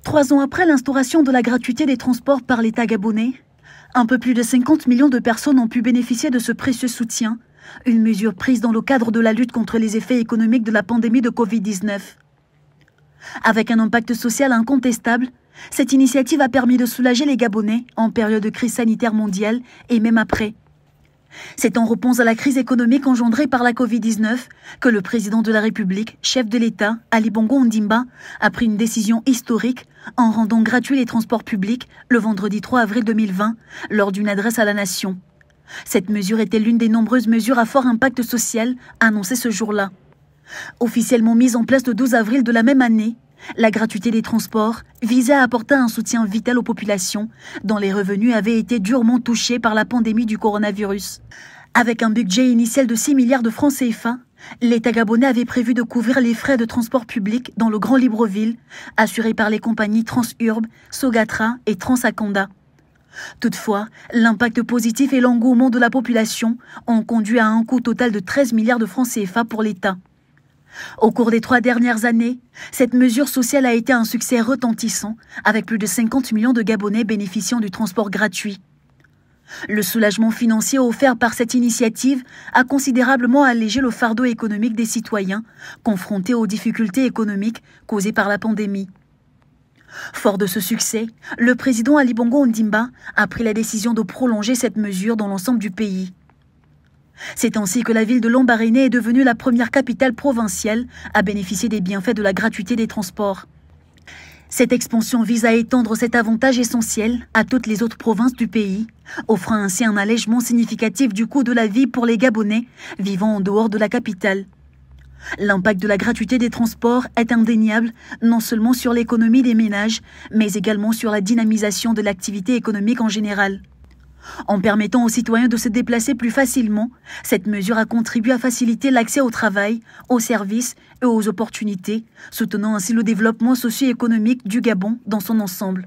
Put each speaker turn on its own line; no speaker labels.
3 ans après l'instauration de la gratuité des transports par l'État gabonais, un peu plus de 50 millions de personnes ont pu bénéficier de ce précieux soutien, une mesure prise dans le cadre de la lutte contre les effets économiques de la pandémie de Covid-19. Avec un impact social incontestable, cette initiative a permis de soulager les Gabonais en période de crise sanitaire mondiale et même après. C'est en réponse à la crise économique engendrée par la Covid-19 que le président de la République, chef de l'État, Ali Bongo Ondimba, a pris une décision historique en rendant gratuits les transports publics le vendredi 3 avril 2020 lors d'une adresse à la nation. Cette mesure était l'une des nombreuses mesures à fort impact social annoncées ce jour-là. Officiellement mise en place le 12 avril de la même année, la gratuité des transports visait à apporter un soutien vital aux populations dont les revenus avaient été durement touchés par la pandémie du coronavirus. Avec un budget initial de 6 milliards de francs CFA, l'État gabonais avait prévu de couvrir les frais de transport public dans le Grand Libreville, assurés par les compagnies Transurb, Sogatra et Transaconda. Toutefois, l'impact positif et l'engouement de la population ont conduit à un coût total de 13 milliards de francs CFA pour l'État. Au cours des 3 dernières années, cette mesure sociale a été un succès retentissant, avec plus de 50 millions de Gabonais bénéficiant du transport gratuit. Le soulagement financier offert par cette initiative a considérablement allégé le fardeau économique des citoyens confrontés aux difficultés économiques causées par la pandémie. Fort de ce succès, le président Ali Bongo Ondimba a pris la décision de prolonger cette mesure dans l'ensemble du pays. C'est ainsi que la ville de Lambaréné est devenue la première capitale provinciale à bénéficier des bienfaits de la gratuité des transports. Cette expansion vise à étendre cet avantage essentiel à toutes les autres provinces du pays, offrant ainsi un allègement significatif du coût de la vie pour les Gabonais vivant en dehors de la capitale. L'impact de la gratuité des transports est indéniable non seulement sur l'économie des ménages, mais également sur la dynamisation de l'activité économique en général. En permettant aux citoyens de se déplacer plus facilement, cette mesure a contribué à faciliter l'accès au travail, aux services et aux opportunités, soutenant ainsi le développement socio-économique du Gabon dans son ensemble.